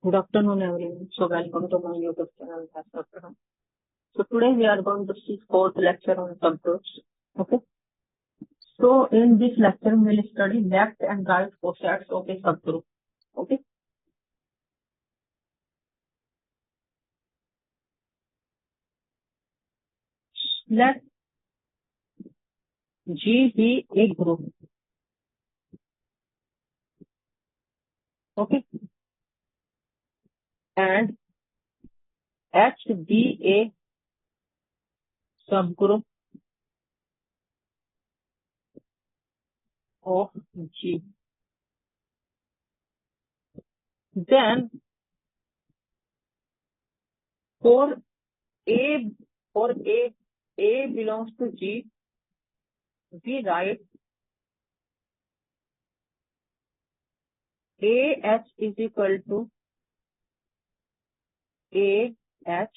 Good afternoon, everyone. So welcome to my YouTube channel, Dr. Ram. So today we are going to see fourth lecture on subgroups. Okay. So in this lecture we will study left and right cosets of a subgroup. Okay. Let G be a group. Okay. And H be a subgroup of G. Then for A A belongs to G, we write AH is equal to AH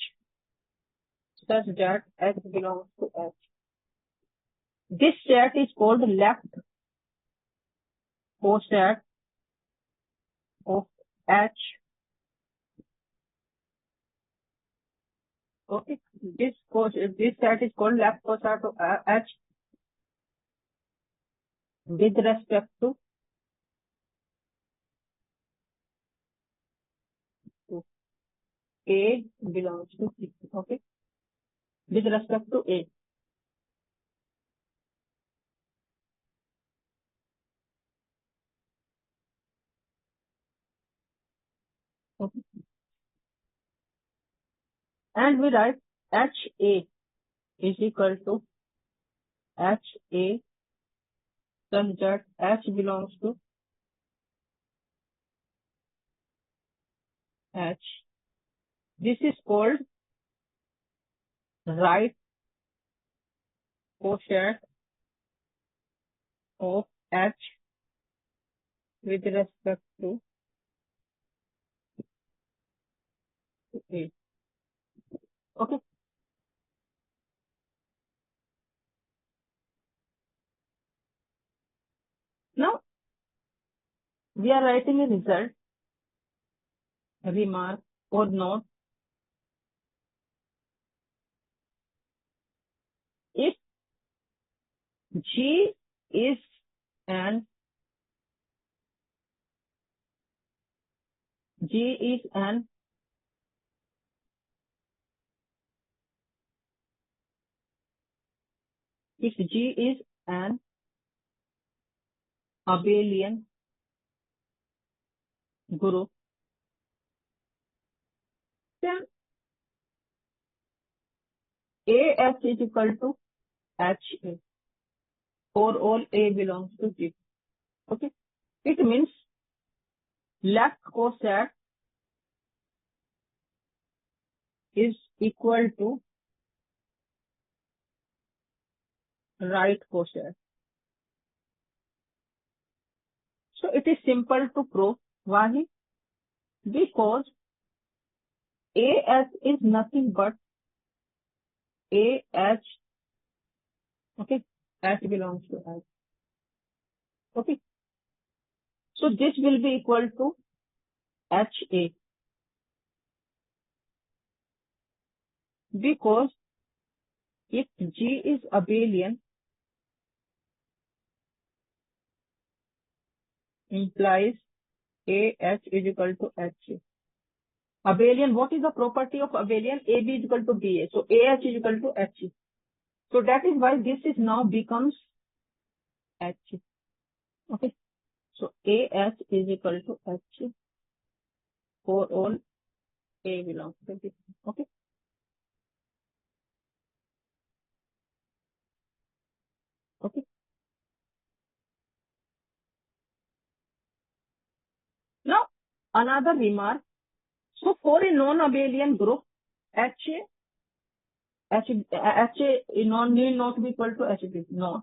such that H belongs to H. This set is called left coset of H. Okay, this set is called left coset of H with respect to A belongs to C. Okay, with respect to A. Okay, and we write HA is equal to HA such that H belongs to H. This is called right coset of H with respect to A. Okay. Now we are writing a result, remark or note. If G is an if G is an abelian group, then AH is equal to HA for all A belongs to G. Okay, it means left coset is equal to right coset. So it is simple to prove. Why? Because AH is nothing but AH. Okay, H belongs to H. Okay, so this will be equal to HA because if G is abelian, implies AH is equal to HA. Abelian, what is the property of abelian? AB is equal to BA. So AH is equal to HA. So that is why this is now becomes HA. Okay. So AH is equal to HA for all A belongs to B. Okay. Okay. Now another remark. So for a non-abelian group, HA non need not be equal to HB. No.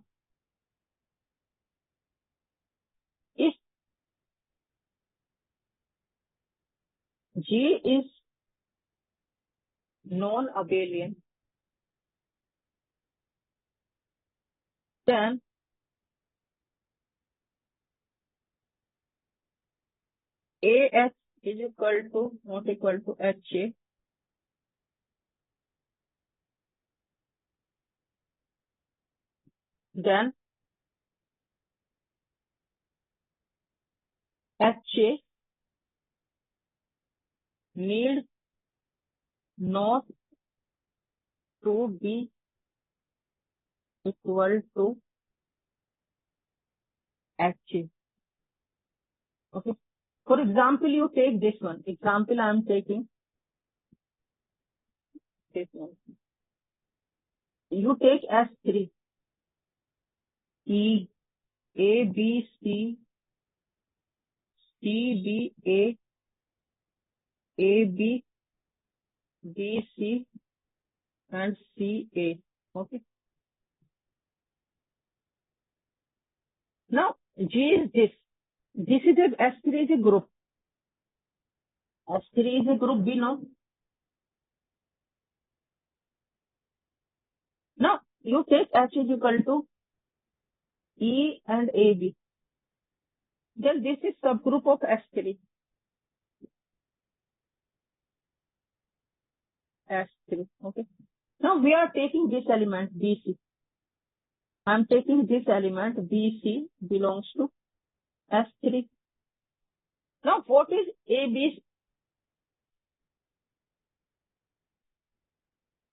If G is non-abelian, then AH is equal to not equal to HA, then HA need not to be equal to HA. Okay. For example, you take this one. Example, I am taking this one. You take S3, E, A, B, C, C, B, A, B, B, C, and C, A. Okay. Now, G is this. This is a S3 is a group. S3 is a group B now. Now, you take H is equal to E and AB. Then this is subgroup of S3. S3. Okay. Now we are taking this element BC. I am taking this element BC belongs to S3. Now what is AB?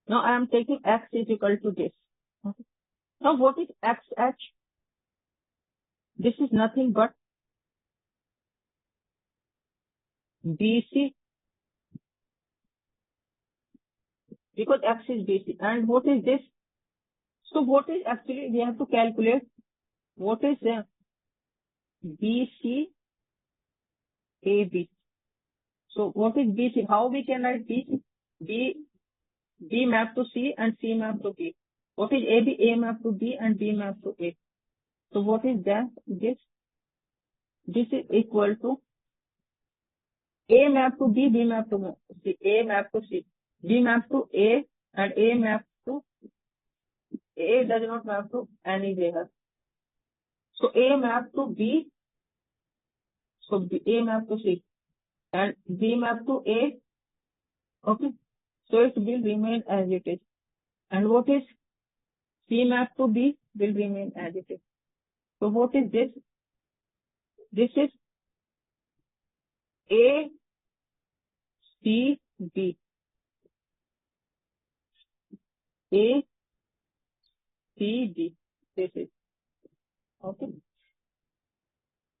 Now I am taking X is equal to this. Okay. Now what is XH? This is nothing but BC because X is BC. And what is this? So what is actually we have to calculate what is BC AB. So what is BC? How we can write BC? B map to C and C map to B. What is AB? A map to B and B map to A. So what is that? This is equal to A map to B, B map to C, A map to C, B map to A, and A map to A does not map to anywhere. So A map to B, so A map to C, and B map to A. Okay, so it will remain as it is. And what is C map to B will remain as it is. So what is this? This is A, C, B. A, C, B. This is. Okay.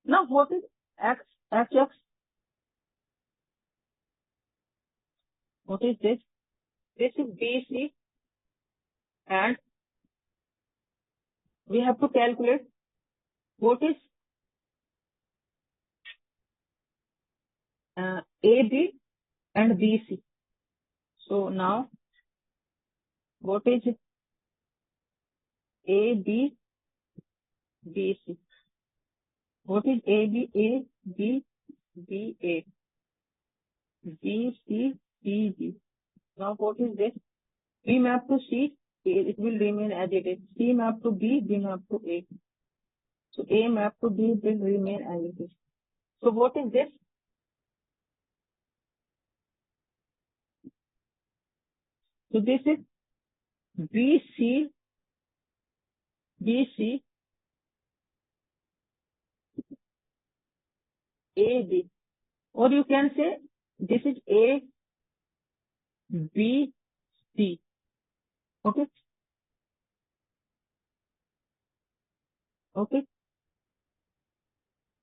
Now what is X, HX? What is this? This is BC and we have to calculate what is AB and BC. So now what is AB, BC? What is AB, A, B, B, A, B, C, C, G. Now what is this? B map to C, it will remain as it is. C map to B, B map to A. So A map to B will remain as it is. So what is this? So this is BC, BC, AB. Or you can say this is A, B, C. Okay. Okay.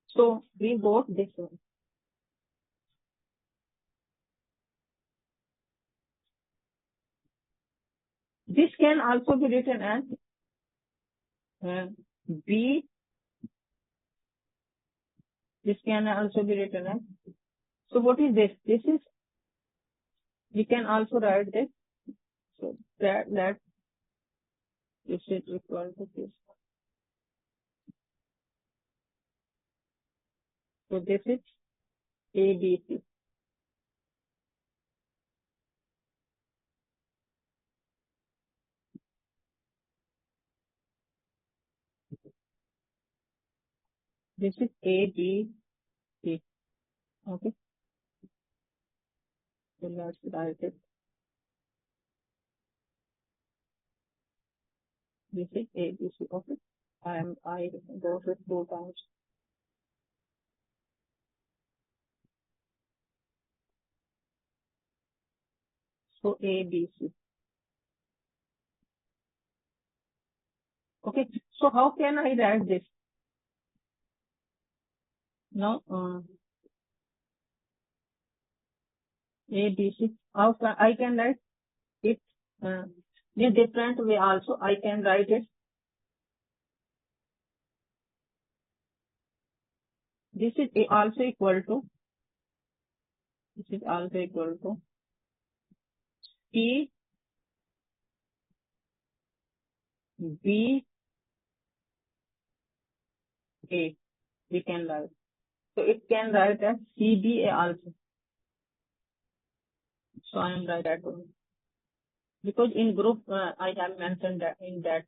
So we got this one. This can also be written as B. This can also be written as. So what is this? This is, we can also write this. So that this is equal to this. So this is ABC. This is ABC. Okay. So let's write it. This is ABC. Okay. I wrote it 2 times. So ABC. Okay. So how can I write this? Now, ABC. How can I can write it in a different way also? I can write it. This is also equal to. This is also equal to P B A. We can write. So it can write as CBA also. So I am write that one. Because in group I have mentioned that in that.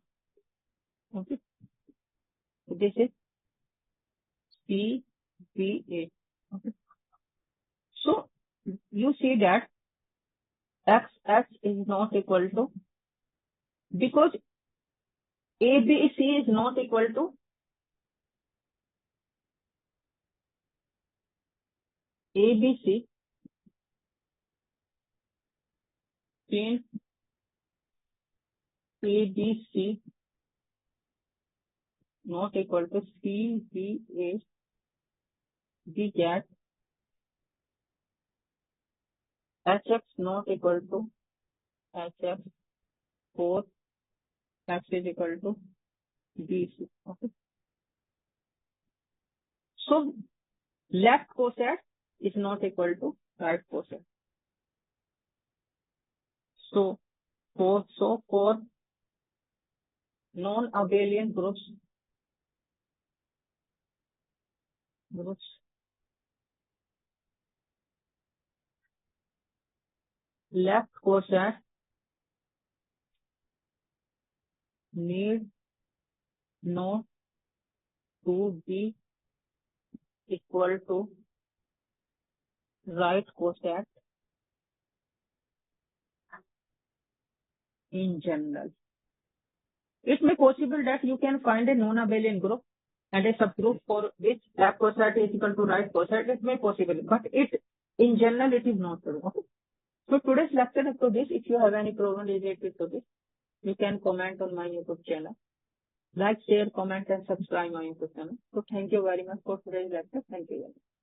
Okay. So this is CBA. Okay. So you see that XX is not equal to, because ABC is not equal to ABC, since ABC not equal to CBA, we get HX not equal to HX, 4 X is equal to BC. Okay. So left coset is not equal to right coset. So for non-abelian groups left coset need not to be equal to right coset in general. It may possible that you can find a non-abelian group and a subgroup for which left coset is equal to right coset. It may possible, but in general it is not true. Okay. So today's lecture up to this. If you have any problem related to this, you can comment on my YouTube channel. Like, share, comment, and subscribe my YouTube channel. So thank you very much for today's lecture. Thank you very much.